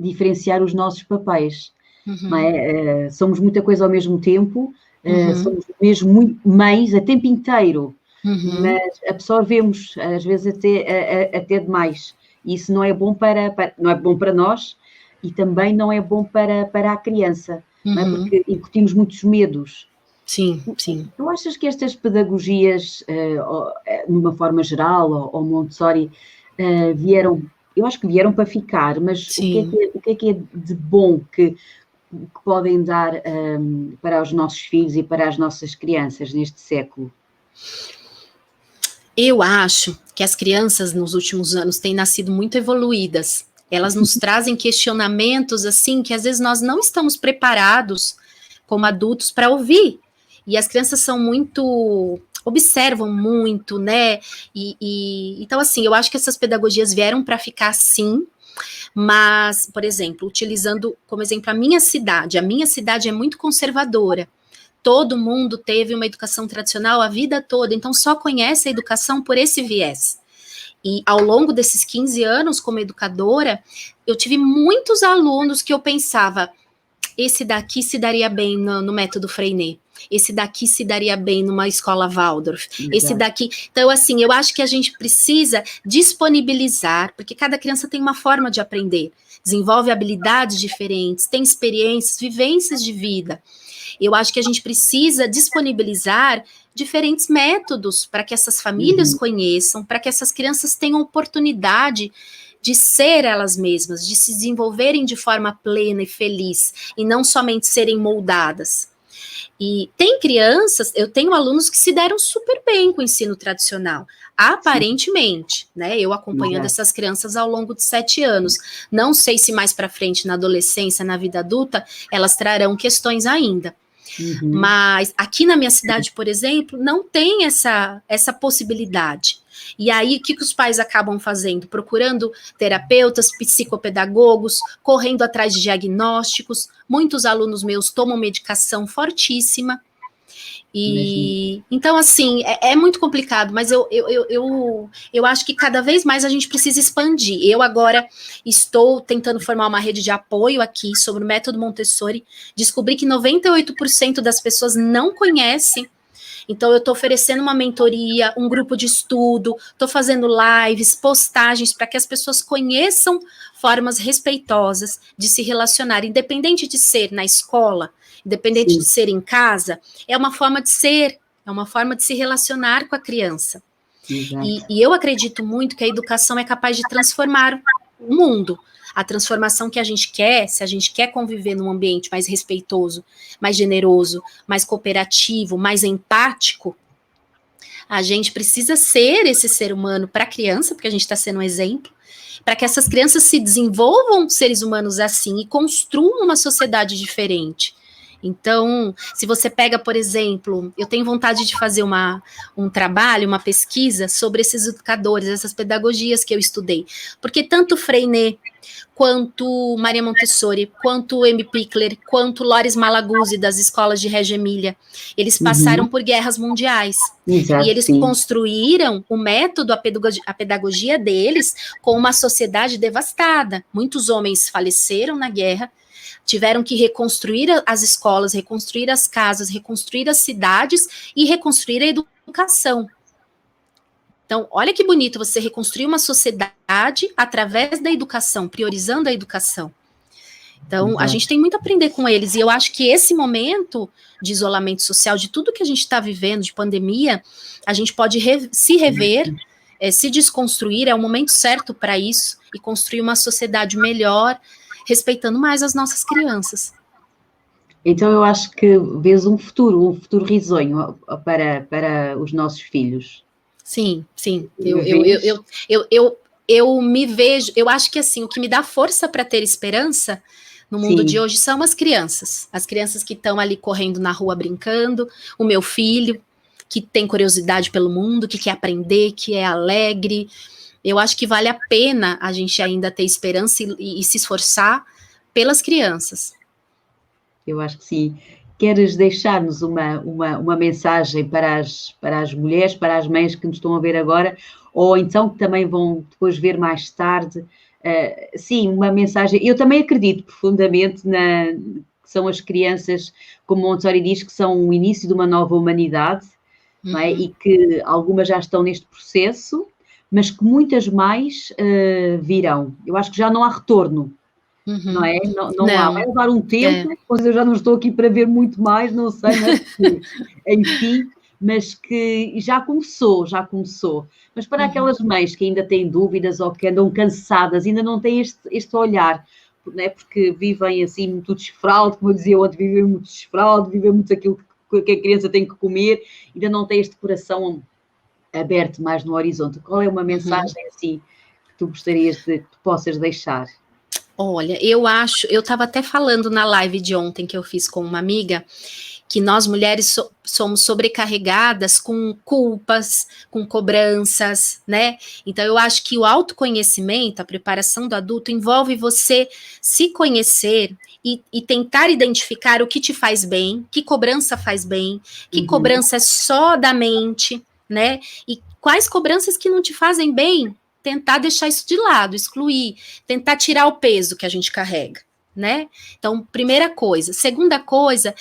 S2: diferenciar os nossos papéis, não é? Somos muita coisa ao mesmo tempo. Somos mesmo muito mães a tempo inteiro, mas absorvemos às vezes até demais. Isso não é bom não é bom para nós e também não é bom para a criança, não é? Porque incutimos muitos medos.
S1: Sim, sim.
S2: Tu achas que estas pedagogias, numa forma geral, ou Montessori, eu acho que vieram para ficar, mas o que é de bom que podem dar para os nossos filhos e para as nossas crianças neste século?
S1: Eu acho que as crianças nos últimos anos têm nascido muito evoluídas. Elas nos trazem questionamentos assim que às vezes nós não estamos preparados como adultos para ouvir. E as crianças são observam muito, né? Então, assim, eu acho que essas pedagogias vieram para ficar, sim. Mas, por exemplo, utilizando como exemplo a minha cidade é muito conservadora. Todo mundo teve uma educação tradicional a vida toda, então só conhece a educação por esse viés. E ao longo desses 15 anos como educadora, eu tive muitos alunos que eu pensava, esse daqui se daria bem no método Freinet, esse daqui se daria bem numa escola Waldorf, esse daqui... Então, assim, eu acho que a gente precisa disponibilizar, porque cada criança tem uma forma de aprender, desenvolve habilidades diferentes, tem experiências, vivências de vida. Eu acho que a gente precisa disponibilizar diferentes métodos para que essas famílias conheçam, para que essas crianças tenham oportunidade de ser elas mesmas, de se desenvolverem de forma plena e feliz, e não somente serem moldadas. E tem crianças, eu tenho alunos que se deram super bem com o ensino tradicional, aparentemente, né? Eu acompanhando essas crianças ao longo de 7 anos. Não sei se mais para frente, na adolescência, na vida adulta, elas trarão questões ainda. Mas aqui na minha cidade, por exemplo, não tem essa possibilidade. E aí, o que os pais acabam fazendo? Procurando terapeutas, psicopedagogos, correndo atrás de diagnósticos. Muitos alunos meus tomam medicação fortíssima. E então, assim, é muito complicado, mas eu acho que cada vez mais a gente precisa expandir. Eu agora estou tentando formar uma rede de apoio aqui sobre o método Montessori. Descobri que 98% das pessoas não conhecem. Então, eu estou oferecendo uma mentoria, um grupo de estudo, estou fazendo lives, postagens para que as pessoas conheçam formas respeitosas de se relacionar, independente de ser na escola, independente de ser em casa, é uma forma de ser, é uma forma de se relacionar com a criança. E eu acredito muito que a educação é capaz de transformar o mundo. A transformação que a gente quer, se a gente quer conviver num ambiente mais respeitoso, mais generoso, mais cooperativo, mais empático, a gente precisa ser esse ser humano para a criança, porque a gente está sendo um exemplo, para que essas crianças se desenvolvam seres humanos assim e construam uma sociedade diferente. Então, se você pega, por exemplo, eu tenho vontade de fazer um trabalho, uma pesquisa sobre esses educadores, essas pedagogias que eu estudei, porque tanto Freinet, quanto Maria Montessori, quanto M. Pickler, quanto Loris Malaguzzi, das escolas de Reggio Emília, eles passaram por guerras mundiais.
S2: Exato,
S1: E eles
S2: sim.
S1: construíram o método, a pedagogia deles, com uma sociedade devastada. Muitos homens faleceram na guerra, tiveram que reconstruir as escolas, reconstruir as casas, reconstruir as cidades e reconstruir a educação. Então, olha que bonito você reconstruir uma sociedade através da educação, priorizando a educação. Então, a gente tem muito a aprender com eles, e eu acho que esse momento de isolamento social, de tudo que a gente está vivendo, de pandemia, a gente pode se rever, se desconstruir, é o momento certo para isso, e construir uma sociedade melhor, respeitando mais as nossas crianças.
S2: Então eu acho que vês um futuro risonho para os nossos filhos.
S1: Sim, sim. Eu me vejo, eu acho que assim, o que me dá força para ter esperança no mundo de hoje são as crianças que estão ali correndo na rua brincando, o meu filho, que tem curiosidade pelo mundo, que quer aprender, que é alegre. Eu acho que vale a pena a gente ainda ter esperança e se esforçar pelas crianças.
S2: Eu acho que sim. Queres deixar-nos uma mensagem para as mulheres, para as mães que nos estão a ver agora, ou então que também vão depois ver mais tarde? Sim, uma mensagem. Eu também acredito profundamente que são as crianças, como Montessori diz, que são o início de uma nova humanidade, não é? E que algumas já estão neste processo, mas que muitas mais virão. Eu acho que já não há retorno. Não é? Não há. Vai levar um tempo, pois eu já não estou aqui para ver muito mais, não sei, mas enfim, mas que já começou. Mas para aquelas mães que ainda têm dúvidas ou que andam cansadas, ainda não têm este olhar, não é? Porque vivem assim muito desfralde, como eu dizia ontem, vivem muito desfralde, vivem muito aquilo que a criança tem que comer, ainda não têm este coração aberto mais no horizonte. Qual é uma mensagem assim que tu gostarias que possas deixar?
S1: Olha, eu estava até falando na live de ontem que eu fiz com uma amiga, que nós mulheres somos sobrecarregadas com culpas, com cobranças, né? Então eu acho que o autoconhecimento, a preparação do adulto, envolve você se conhecer e tentar identificar o que te faz bem, que cobrança faz bem, que cobrança é só da mente, né? E quais cobranças que não te fazem bem, tentar deixar isso de lado, excluir, tentar tirar o peso que a gente carrega, né? Então, primeira coisa. Segunda coisa,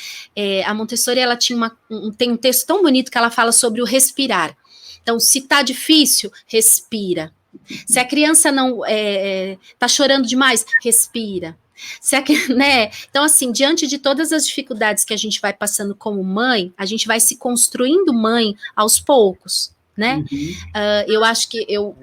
S1: a Montessori, ela tinha tem um texto tão bonito que ela fala sobre o respirar. Então, se tá difícil, respira. Se a criança não tá chorando demais, respira. Né? Então, assim, diante de todas as dificuldades que a gente vai passando como mãe, a gente vai se construindo mãe aos poucos, né? Eu acho que eu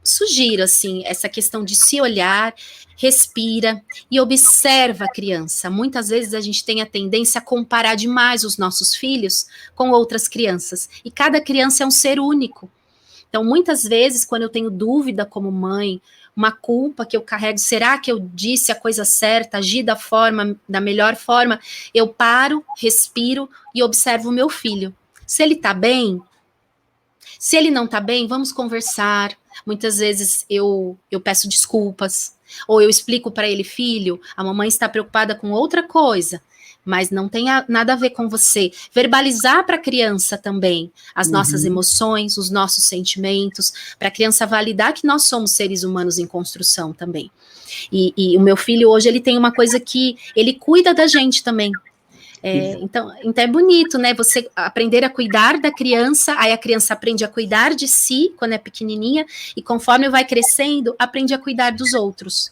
S1: sugiro, assim, essa questão de se olhar, respira e observa a criança. Muitas vezes a gente tem a tendência a comparar demais os nossos filhos com outras crianças, e cada criança é um ser único. Então, muitas vezes, quando eu tenho dúvida como mãe, uma culpa que eu carrego, será que eu disse a coisa certa, agi da melhor forma, eu paro, respiro e observo o meu filho. Se ele tá bem, se ele não tá bem, vamos conversar. Muitas vezes eu peço desculpas, ou eu explico para ele, filho, a mamãe está preocupada com outra coisa, mas não tem nada a ver com você. Verbalizar para a criança também as nossas emoções, os nossos sentimentos, para a criança validar que nós somos seres humanos em construção também. E o meu filho hoje, ele tem uma coisa que ele cuida da gente também. Então é bonito, né? Você aprender a cuidar da criança, aí a criança aprende a cuidar de si quando é pequenininha, e conforme vai crescendo, aprende a cuidar dos outros.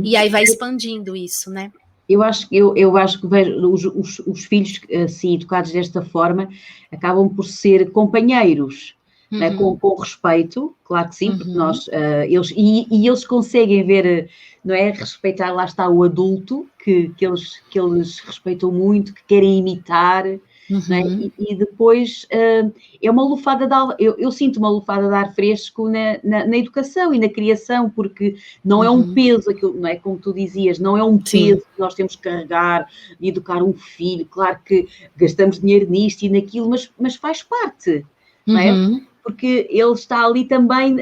S1: E aí vai expandindo isso, né?
S2: Eu acho que vejo os filhos assim, educados desta forma, acabam por ser companheiros, né? Com respeito, claro que sim, porque nós, eles conseguem ver, não é? Respeitar, lá está o adulto, que eles respeitam muito, que querem imitar, não é? E depois é uma lufada de ar, eu sinto uma lufada de ar fresco na educação e na criação, porque não é um peso, aquilo, não é como tu dizias, não é um peso que nós temos que carregar de educar um filho. Claro que gastamos dinheiro nisto e naquilo, mas faz parte, não é? Porque ele está ali também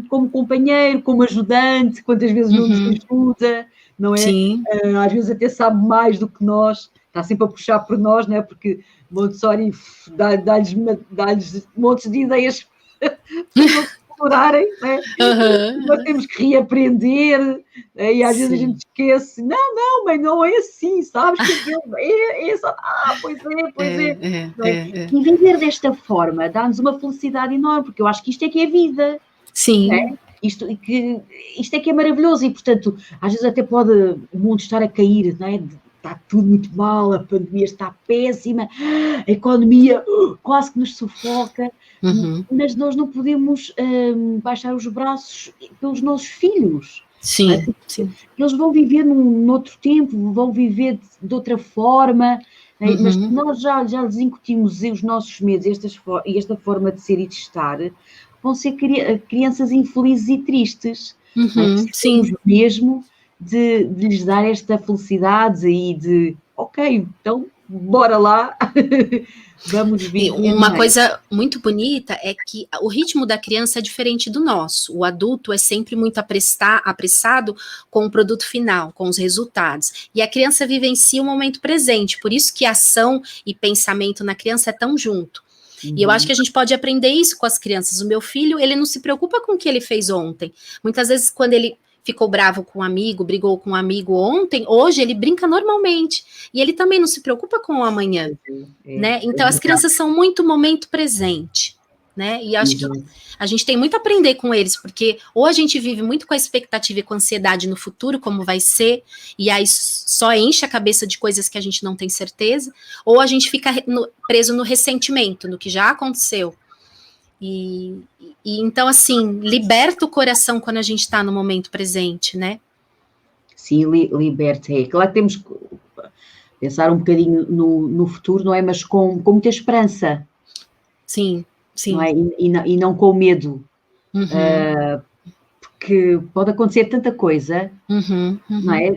S2: como companheiro, como ajudante, quantas vezes não nos ajuda, não é? Às vezes até sabe mais do que nós, está sempre a puxar por nós, não é? Porque Montessori dá-lhes montes de ideias para não se explorarem, não é? Nós temos que reaprender, e às vezes a gente esquece, não, mãe, não é assim, sabes que é só, pois é. E viver desta forma dá-nos uma felicidade enorme, porque eu acho que isto é que é vida.
S1: Sim.
S2: É? Isto é que é maravilhoso e, portanto, às vezes até pode o mundo estar a cair, não é? Está tudo muito mal, a pandemia está péssima, a economia quase que nos sufoca, mas nós não podemos baixar os braços pelos nossos filhos.
S1: Sim.
S2: Eles vão viver num outro tempo, vão viver de outra forma, mas se nós já lhes incutimos os nossos medos e esta forma de ser e de estar, vão ser crianças infelizes e tristes. Precisamos mesmo de lhes dar esta felicidade e de, ok, então bora lá, vamos viver.
S1: Uma coisa muito bonita é que o ritmo da criança é diferente do nosso. O adulto é sempre muito apressado com o produto final, com os resultados. E a criança vivencia o momento presente, por isso que ação e pensamento na criança é tão junto. E eu acho que a gente pode aprender isso com as crianças. O meu filho, ele não se preocupa com o que ele fez ontem. Muitas vezes, quando ele ficou bravo com um amigo, brigou com um amigo ontem, hoje ele brinca normalmente. E ele também não se preocupa com o amanhã, né? Então, as crianças são muito momento presente, né? E acho que a gente tem muito a aprender com eles, porque ou a gente vive muito com a expectativa e com a ansiedade no futuro, como vai ser, e aí só enche a cabeça de coisas que a gente não tem certeza, ou a gente fica preso no ressentimento, no que já aconteceu. E então, assim, liberta o coração quando a gente está no momento presente, né?
S2: Sim, liberta. Claro que temos que pensar um bocadinho no futuro, não é? Mas com muita esperança.
S1: Sim.
S2: Não é? E não com medo. Porque pode acontecer tanta coisa, não é?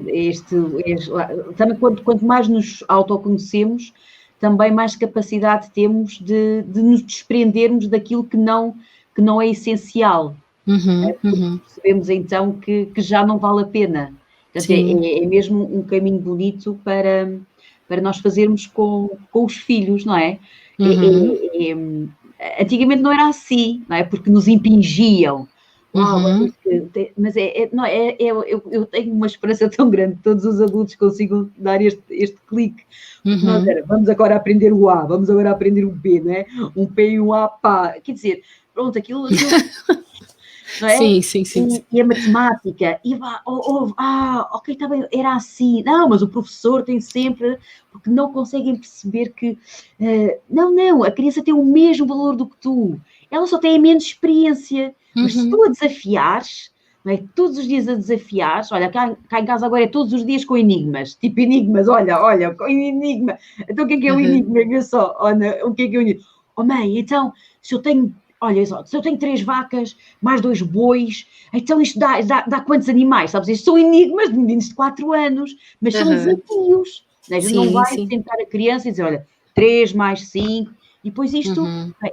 S2: Também quanto mais nos autoconhecemos, também mais capacidade temos de nos desprendermos daquilo que não é essencial. Percebemos então que já não vale a pena. Portanto, é mesmo um caminho bonito para nós fazermos com os filhos, não é? Antigamente não era assim, não é? Porque nos impingiam. Mas eu tenho uma esperança tão grande que todos os adultos consigam dar este clique. Vamos agora aprender o A, vamos agora aprender o B, não é? Um P e um A, pá. Quer dizer, pronto, aquilo não é?
S1: Sim.
S2: E a matemática, ok, está bem, era assim. Não, mas o professor tem sempre, porque não conseguem perceber que, não, a criança tem o mesmo valor do que tu. Ela só tem a menos experiência. Mas se tu a desafiares, não é? Todos os dias a desafiares, olha, cá em casa agora é todos os dias com enigmas, tipo enigmas, olha, com enigma. Então o que é o enigma? Vê só, o que é o enigma? Oh mãe, então, se eu tenho 3 vacas, mais 2 bois, então isto dá quantos animais? Sabes? Isto são enigmas de meninos de 4 anos, mas são desafios. A gente não vai sentar a criança e dizer, olha, 3 mais 5, e depois isto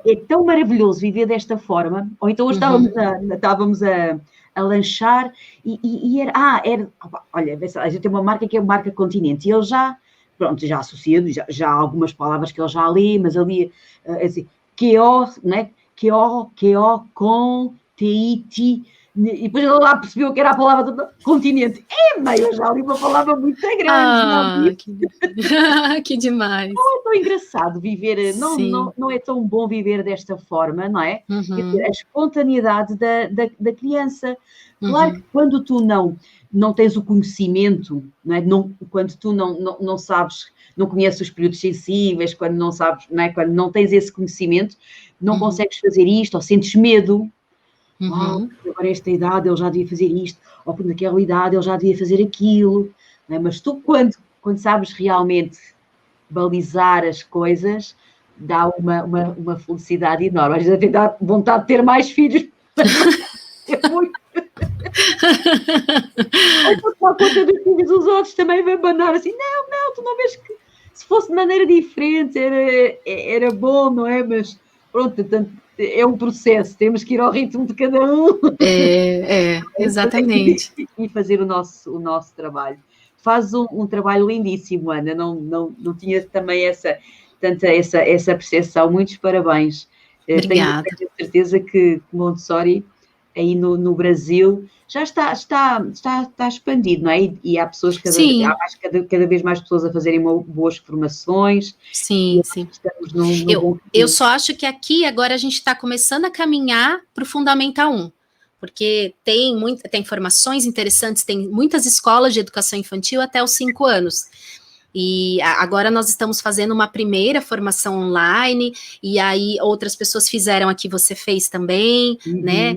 S2: é tão maravilhoso viver desta forma. Ou então hoje estávamos a lanchar e era, olha, a gente tem uma marca que é a marca Continente, e ele já associa, já há algumas palavras que ele já lê, mas ali, assim, QO, né? QO, com, TIT, e depois ele lá percebeu que era a palavra do continente. Eu já li uma palavra muito grande.
S1: Que demais.
S2: Não é tão engraçado viver, não é tão bom viver desta forma, não é? Quer dizer, a espontaneidade da criança. Claro que quando tu não tens o conhecimento, não é? Quando tu não sabes, não conheces os períodos sensíveis, quando não sabes, não é? Quando não tens esse conhecimento, não consegues fazer isto, ou sentes medo. Agora esta idade ele já devia fazer isto, ou naquela idade ele já devia fazer aquilo. Não é? Mas tu, quando sabes realmente balizar as coisas, dá uma felicidade enorme. Às vezes até dá vontade de ter mais filhos. É muito. Por conta dos filhos, os outros também vão abanar assim, não, tu não vês que se fosse de maneira diferente era bom, não é? Mas pronto, portanto, é um processo, temos que ir ao ritmo de cada um.
S1: Exatamente.
S2: E fazer o nosso trabalho. Faz um trabalho lindíssimo, Ana, não tinha também essa percepção, muitos parabéns.
S1: Obrigada.
S2: Tenho certeza que Montessori aí no Brasil já está expandido, não é? E há pessoas, cada vez mais pessoas a fazerem boas formações.
S1: Sim.
S2: Estamos num bom
S1: eu só acho que aqui agora a gente está começando a caminhar para o Fundamental 1, porque tem formações interessantes, tem muitas escolas de educação infantil até os 5 anos. E agora nós estamos fazendo uma primeira formação online, e aí outras pessoas fizeram aqui, você fez também, né?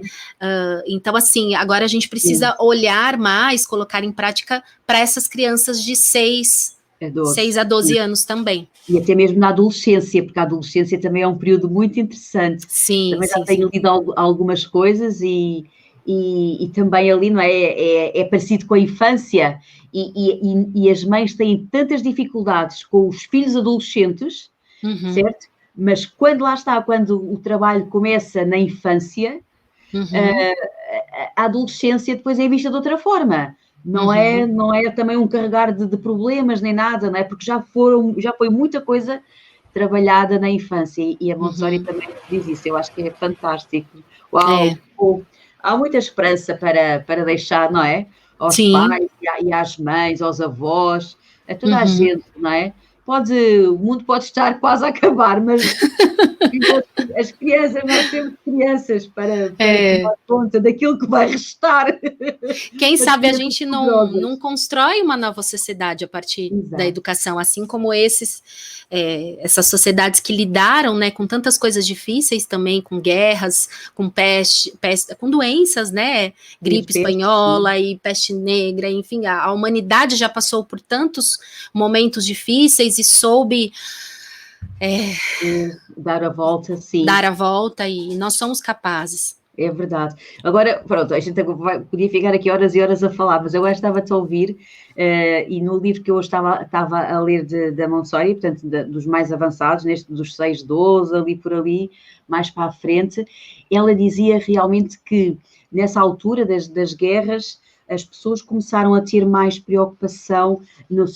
S1: Então, assim, agora a gente precisa olhar mais, colocar em prática para essas crianças de 6 a 12 anos também.
S2: E até mesmo na adolescência, porque a adolescência também é um período muito interessante. Também já tenho lido algumas coisas e também ali, não é? É parecido com a infância. E as mães têm tantas dificuldades com os filhos adolescentes, certo? Mas quando o trabalho começa na infância, a adolescência depois é vista de outra forma. Não é também um carregar de problemas nem nada, não é? Porque já foi muita coisa trabalhada na infância, e a Montessori também diz isso. Eu acho que é fantástico. Uau! Há muita esperança para deixar, não é? Aos pais e às mães, aos avós, a toda a gente, não é? O mundo pode estar quase a acabar, mas as crianças, nós temos crianças para tomar conta daquilo que vai restar.
S1: Quem sabe a gente não constrói uma nova sociedade a partir da educação, assim como essas sociedades que lidaram, né, com tantas coisas difíceis também, com guerras, com peste, com doenças, né, gripe espanhola e peste negra, enfim, a humanidade já passou por tantos momentos difíceis e soube
S2: dar a volta, sim.
S1: Dar a volta, e nós somos capazes.
S2: É verdade. Agora, pronto, a gente podia ficar aqui horas e horas a falar, mas eu estava-te a ouvir, e no livro que eu estava a ler da Montessori, portanto, dos mais avançados, dos 6, 12, ali por ali, mais para a frente, ela dizia realmente que nessa altura das guerras, as pessoas começaram a ter mais preocupação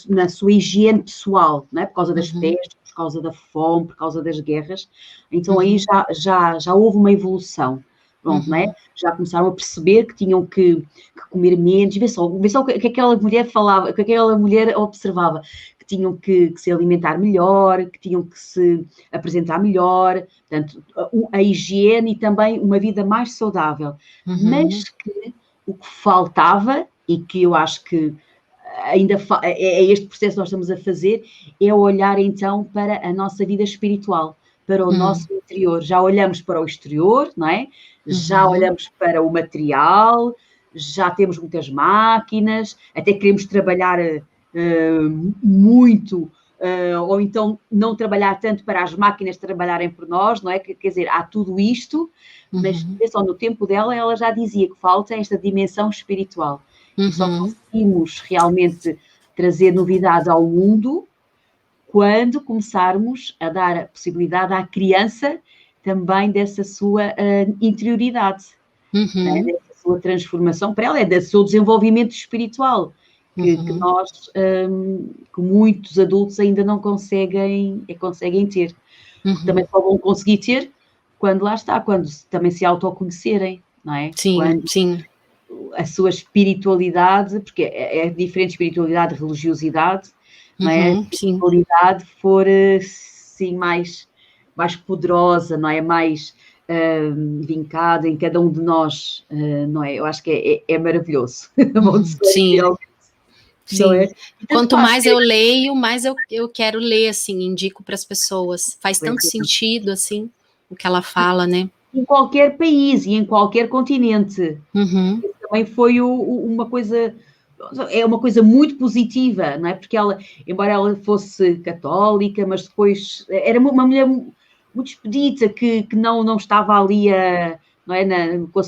S2: na sua higiene pessoal, não é? Por causa das pestes, por causa da fome, por causa das guerras. Então aí já houve uma evolução. Pronto, não é? Já começaram a perceber que tinham que comer menos. Vê só o que aquela mulher falava, o que aquela mulher observava, que tinham que se alimentar melhor, que tinham que se apresentar melhor, portanto, a higiene e também uma vida mais saudável. Mas que o que faltava, e que eu acho que ainda é este processo que nós estamos a fazer, é olhar então para a nossa vida espiritual, para o nosso interior. Já olhamos para o exterior, não é? Já olhamos para o material, já temos muitas máquinas, até queremos trabalhar muito, ou então não trabalhar tanto para as máquinas trabalharem por nós, não é? Quer dizer, há tudo isto, mas só no tempo dela, ela já dizia que falta esta dimensão espiritual. E só conseguimos realmente trazer novidade ao mundo quando começarmos a dar a possibilidade à criança também dessa sua interioridade, né? Dessa sua transformação para ela, do seu desenvolvimento espiritual, que nós, que muitos adultos ainda não conseguem ter. Também só vão conseguir ter quando também se autoconhecerem, não é?
S1: Sim.
S2: A sua espiritualidade, porque é diferente espiritualidade e religiosidade, não é? A espiritualidade for, sim, mais poderosa, não é? Mais vincada em cada um de nós, não é? Eu acho que é maravilhoso.
S1: Sim. Sim.
S2: É?
S1: Quanto mais eu leio, mais eu quero ler, assim, indico para as pessoas. Faz tanto sentido, assim, o que ela fala, né?
S2: Em qualquer país e em qualquer continente. Também foi uma coisa é uma coisa muito positiva, não é? Porque ela, embora ela fosse católica, mas depois era uma mulher muito expedita, que não estava ali não é, com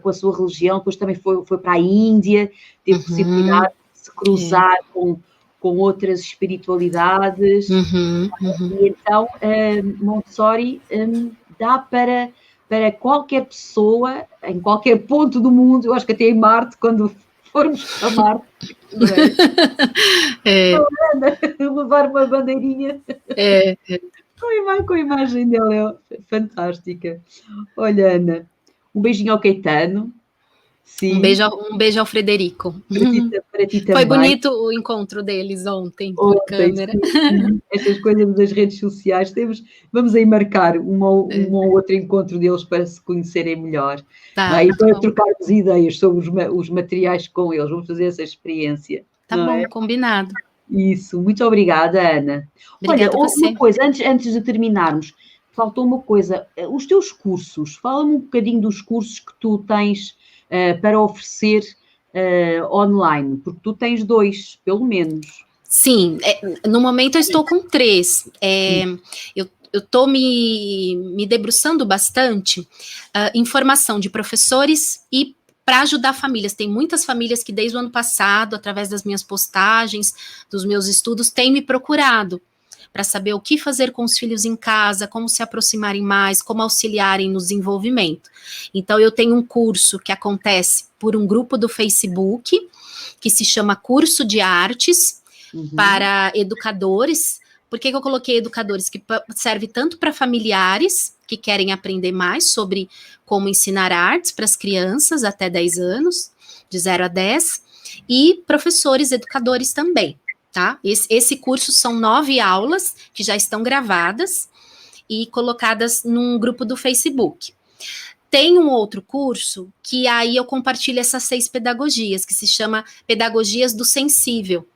S2: a sua religião, depois também foi para a Índia, teve possibilidade de se cruzar com outras espiritualidades, e então Montessori dá para qualquer pessoa, em qualquer ponto do mundo, eu acho que até em Marte, quando formos para Marte, não é? Levar uma bandeirinha com a imagem dela, é fantástica. Olha, Ana, um beijinho ao Caetano. Sim.
S1: Um beijo ao Frederico.
S2: Para ti também.
S1: Foi bonito o encontro deles ontem, por câmera.
S2: Sim. Estas coisas das redes sociais, vamos aí marcar um ou outro encontro deles para se conhecerem melhor.
S1: Tá,
S2: e para trocarmos ideias sobre os materiais com eles. Vamos fazer essa experiência.
S1: Tá bom, combinado.
S2: Isso, muito obrigada, Ana.
S1: Obrigada
S2: Olha,
S1: a você.
S2: uma coisa, antes de terminarmos, faltou uma coisa. Os teus cursos, fala-me um bocadinho dos cursos que tu tens para oferecer online, porque tu tens 2, pelo menos.
S1: Sim, no momento eu estou com 3. Eu estou me debruçando bastante em formação de professores e para ajudar famílias. Tem muitas famílias que desde o ano passado, através das minhas postagens, dos meus estudos, têm me procurado para saber o que fazer com os filhos em casa, como se aproximarem mais, como auxiliarem no desenvolvimento. Então, eu tenho um curso que acontece por um grupo do Facebook, que se chama Curso de Artes, para educadores. Por que eu coloquei educadores? Que serve tanto para familiares que querem aprender mais sobre como ensinar artes para as crianças até 10 anos, de 0 a 10, e professores educadores também, tá? Esse curso são 9 aulas que já estão gravadas e colocadas num grupo do Facebook. Tem um outro curso que aí eu compartilho essas 6 pedagogias, que se chama Pedagogias do Sensível.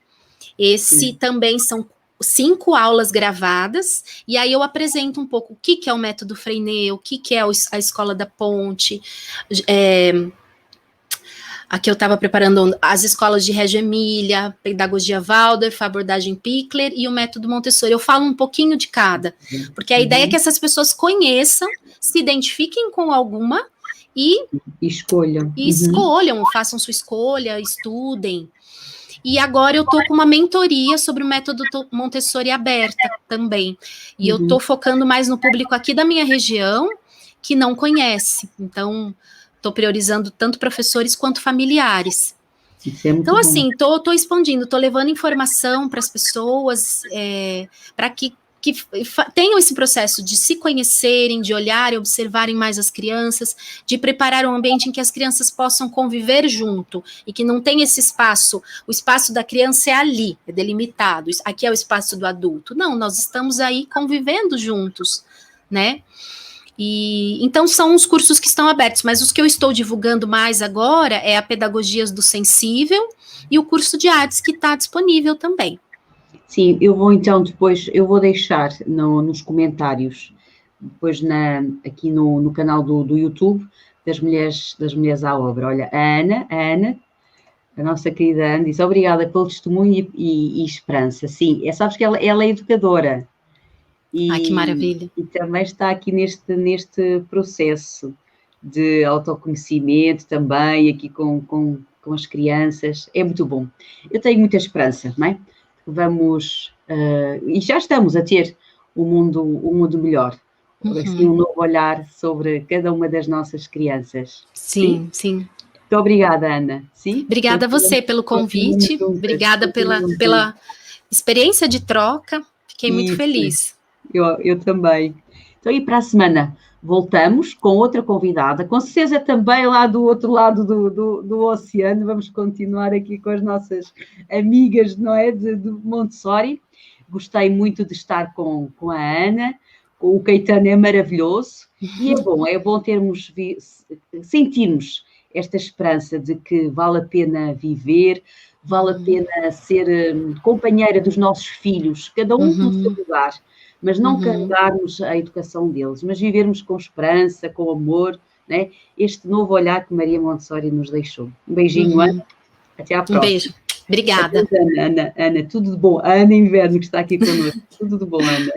S1: Esse também são 5 aulas gravadas, e aí eu apresento um pouco o que é o método Freinet, o que é a Escola da Ponte, aqui eu estava preparando as escolas de Reggio Emília, Pedagogia Waldorf, abordagem Pichler e o método Montessori. Eu falo um pouquinho de cada, porque a ideia é que essas pessoas conheçam, se identifiquem com alguma e escolham. Façam sua escolha, estudem. E agora eu estou com uma mentoria sobre o método Montessori aberta também. E eu estou focando mais no público aqui da minha região, que não conhece. Então, estou priorizando tanto professores quanto familiares. Então, assim, estou expandindo, estou levando informação para as pessoas, para que tenham esse processo de se conhecerem, de olharem, observarem mais as crianças, de preparar um ambiente em que as crianças possam conviver junto e que não tem esse espaço, o espaço da criança é ali, é delimitado, aqui é o espaço do adulto. Não, nós estamos aí convivendo juntos, né? E então são os cursos que estão abertos, mas os que eu estou divulgando mais agora é a Pedagogias do Sensível e o curso de artes que está disponível também.
S2: Sim, eu vou então depois, eu vou deixar nos comentários, depois aqui no canal do YouTube, das mulheres à obra. Olha, a Ana, a nossa querida Ana, diz obrigada pelo testemunho e esperança. Sim, sabes que ela é educadora.
S1: Ai, que maravilha.
S2: E também está aqui neste processo de autoconhecimento também, aqui com as crianças. É muito bom. Eu tenho muita esperança, não é? Vamos, e já estamos a ter um mundo melhor, assim, um novo olhar sobre cada uma das nossas crianças.
S1: Sim.
S2: Muito obrigada, Ana. Sim?
S1: Obrigada a você pelo convite, obrigada pela experiência de troca, fiquei muito feliz.
S2: Eu também. Então, e para a semana voltamos com outra convidada, com certeza também lá do outro lado do oceano. Vamos continuar aqui com as nossas amigas, não é, de Montessori. Gostei muito de estar com a Ana, o Caetano é maravilhoso, e é bom sentirmos esta esperança de que vale a pena viver, vale a pena ser companheira dos nossos filhos, cada um no seu lugar, mas não carregarmos a educação deles, mas vivermos com esperança, com amor, né? Este novo olhar que Maria Montessori nos deixou. Um beijinho, Ana. Até à próxima.
S1: Um beijo. Obrigada.
S2: Ana, tudo de bom. A Ana Inverno, que está aqui connosco. Tudo de bom, Ana.